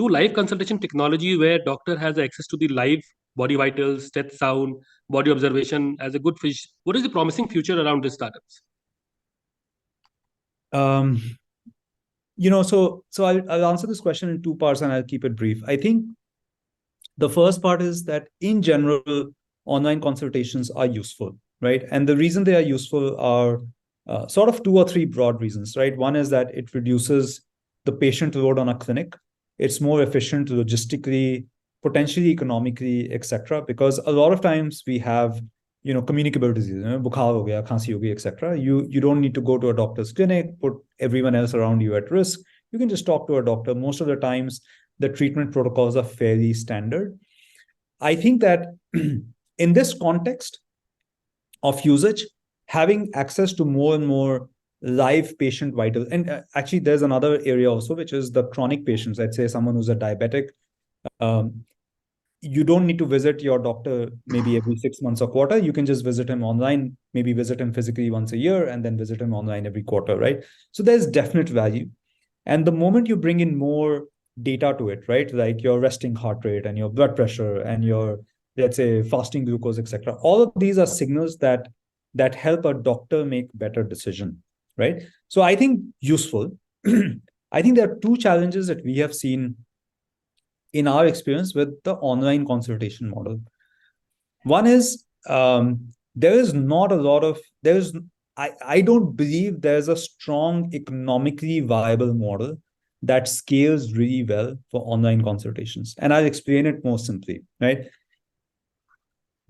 do live consultation technology where doctor has access to the live body vitals, chest sound, body observation as a good fish. What is the promising future around these startups? Um, so I'll answer this question in two parts and I'll keep it brief. I think the first part is that in general, online consultations are useful, right? And the reason they are useful are sort of two or three broad reasons, right? One is that it reduces the patient load on a clinic. It's more efficient logistically, potentially economically, etc. Because a lot of times we have, communicable diseases, bukhar ho gaya, khansi ho gaya, etc. You don't need to go to a doctor's clinic, put everyone else around you at risk. You can just talk to a doctor. Most of the times, the treatment protocols are fairly standard. I think that in this context of usage, having access to more and more live patient vitals, and actually there's another area also, which is the chronic patients. Let's say someone who's a diabetic, um, you don't need to visit your doctor maybe every 6 months or quarter. You can just visit him online, maybe visit him physically once a year, and then visit him online every quarter, right? So there's definite value. And the moment you bring in more data to it, right, like your resting heart rate and your blood pressure and your, let's say, fasting glucose, etc., all of these are signals that help a doctor make better decision, right? So I think useful. I think there are two challenges that we have seen in our experience with the online consultation model. One is there is not a lot of there is I don't believe there's a strong economically viable model that scales really well for online consultations. And I'll explain it more simply, right?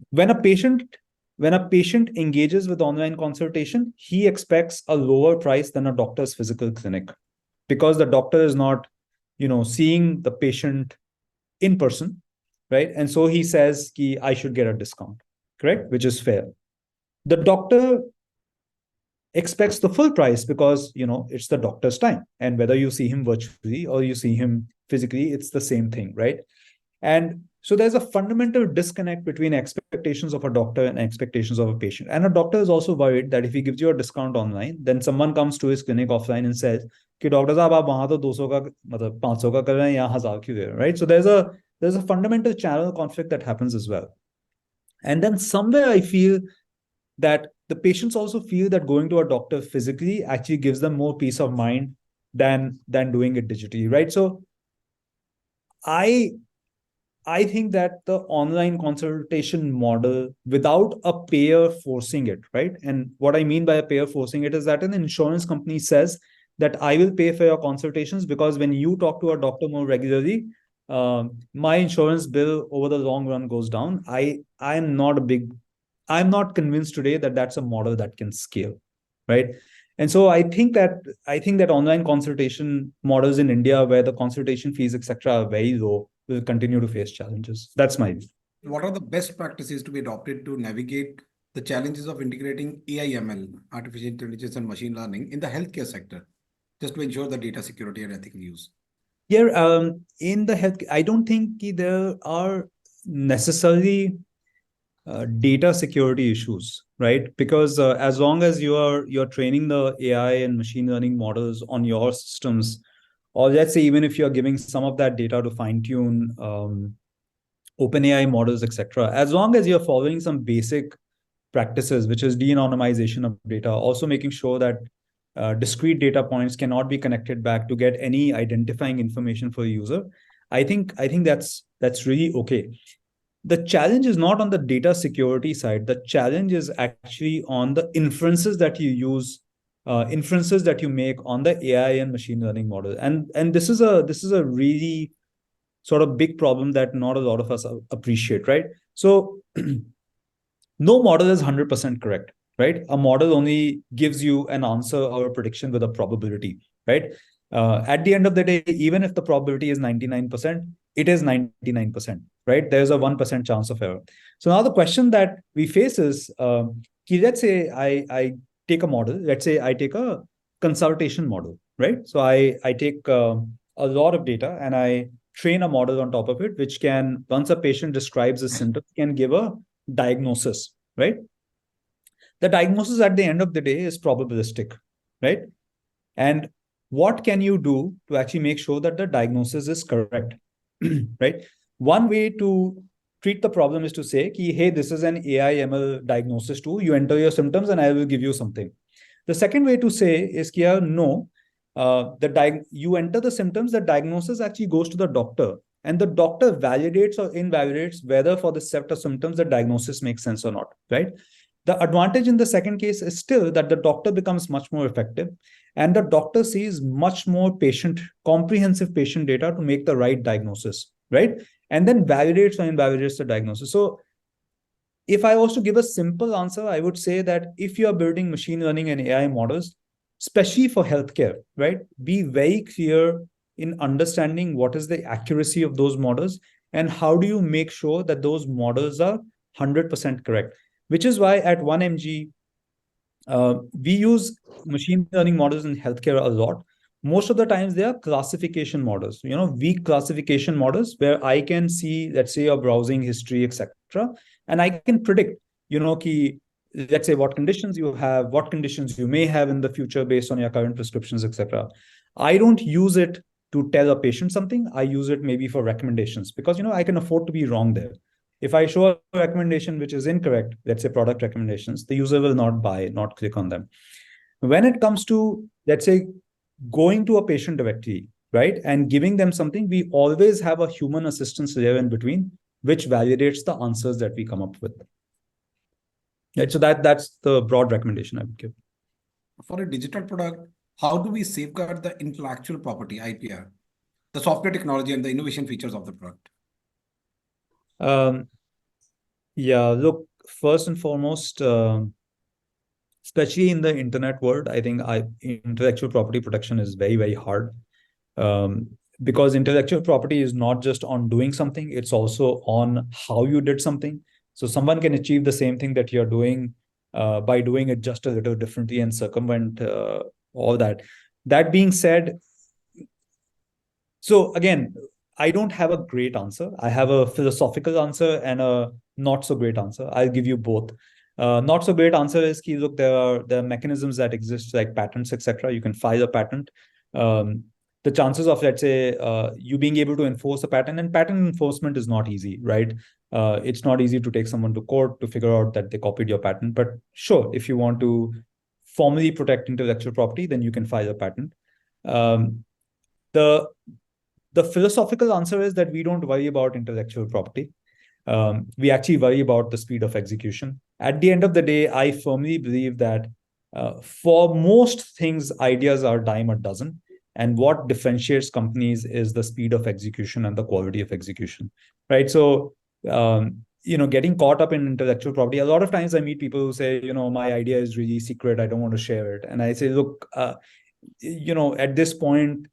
When a patient when a patient engages with online consultation, he expects a lower price than a doctor's physical clinic because the doctor is not, seeing the patient in person, right? And so he says, Ki, I should get a discount, correct? Which is fair. The doctor expects the full price because, it's the doctor's time. And whether you see him virtually or you see him physically, it's the same thing, right? And so there's a fundamental disconnect between expectations of a doctor and expectations of a patient. And a doctor is also worried that if he gives you a discount online, then someone comes to his clinic offline and says, कि doctor साहब आप वहां तो 200 का मतलब 500 का कर रहे हैं यहाँ 1000 क्यों दे रहे हैं, right? So there's a fundamental channel conflict that happens as well. And then somewhere I feel that the patients also feel that going to a doctor physically actually gives them more peace of mind than doing it digitally, right? So I I think that the online consultation model without a payer forcing it, right? And what I mean by a payer forcing it is that an insurance company says that I will pay for your consultations because when you talk to a doctor more regularly, my insurance bill over the long run goes down. I'm not convinced today that that's a model that can scale, right? And so I think that online consultation models in India where the consultation fees, etc., are very low will continue to face challenges. That's my view. What are the best practices to be adopted to navigate the challenges of integrating AI/ML, artificial intelligence, and machine learning in the healthcare sector, just to ensure the data security and ethical use? Yeah, in the health, I don't think there are necessarily data security issues, right? Because as long as you're training the AI and machine learning models on your systems, or let's say even if you're giving some of that data to fine tune OpenAI models, etc., as long as you're following some basic practices, which is de-anonymization of data, also making sure that discrete data points cannot be connected back to get any identifying information for the user. I think that's really okay. The challenge is not on the data security side. The challenge is actually on the inferences that you use, inferences that you make on the AI and machine learning model. And this is a really sort of big problem that not a lot of us appreciate, right? So no model is 100% correct, right? A model only gives you an answer or a prediction with a probability, right? At the end of the day, even if the probability is 99%, it is 99%, right? There's a 1% chance of error. So now the question that we face is, let's say I take a model, let's say I take a consultation model, right? So I take a lot of data and I train a model on top of it, which can, once a patient describes a symptom, can give a diagnosis, right? The diagnosis at the end of the day is probabilistic, right? And what can you do to actually make sure that the diagnosis is correct? Right? One way to treat the problem is to say, ki, hey, this is an AI ML diagnosis tool. You enter your symptoms and I will give you something. The second way to say is, ki, no, you enter the symptoms, the diagnosis actually goes to the doctor. And the doctor validates or invalidates whether for the set of symptoms the diagnosis makes sense or not, right? The advantage in the second case is still that the doctor becomes much more effective and the doctor sees much more comprehensive patient data to make the right diagnosis, right? And then validates or invalidates the diagnosis. So if I was to give a simple answer, I would say that if you are building machine learning and AI models, especially for healthcare, right, be very clear in understanding what is the accuracy of those models and how do you make sure that those models are 100% correct. Which is why at 1MG, we use machine learning models in healthcare a lot. Most of the times they are classification models, weak classification models where I can see, let's say, your browsing history, etc., and I can predict, let's say what conditions you have, what conditions you may have in the future based on your current prescriptions, etc. I don't use it to tell a patient something. I use it maybe for recommendations because I can afford to be wrong there. If I show a recommendation which is incorrect, let's say product recommendations, the user will not buy, not click on them. When it comes to, let's say, going to a patient directly, right, and giving them something, we always have a human assistance layer in between, which validates the answers that we come up with. Right, so that's the broad recommendation I would give. For a digital product, how do we safeguard the intellectual property, IPR, the software technology and the innovation features of the product? Yeah, look, first and foremost, especially in the internet world, I think intellectual property protection is very, very hard. Because intellectual property is not just on doing something, it's also on how you did something. So someone can achieve the same thing that you're doing by doing it just a little differently and circumvent all that. That being said, so again, I don't have a great answer. I have a philosophical answer and a not so great answer. I'll give you both. Not so great answer is key. Look, there are mechanisms that exist like patents, etc. You can file a patent. The chances of, let's say, you being able to enforce a patent, and patent enforcement is not easy, right? It's not easy to take someone to court to figure out that they copied your patent. But sure, if you want to formally protect intellectual property, then you can file a patent. The philosophical answer is that we don't worry about intellectual property. We actually worry about the speed of execution. At the end of the day, I firmly believe that for most things, ideas are dime a dozen. And what differentiates companies is the speed of execution and the quality of execution, right? So, getting caught up in intellectual property, a lot of times I meet people who say, my idea is really secret. I don't want to share it. And I say, look, at this point,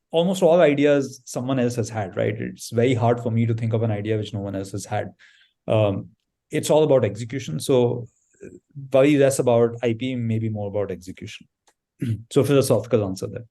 almost all ideas someone else has had, right? It's very hard for me to think of an idea which no one else has had. It's all about execution. So very less about IP, maybe more about execution. So philosophical answer there.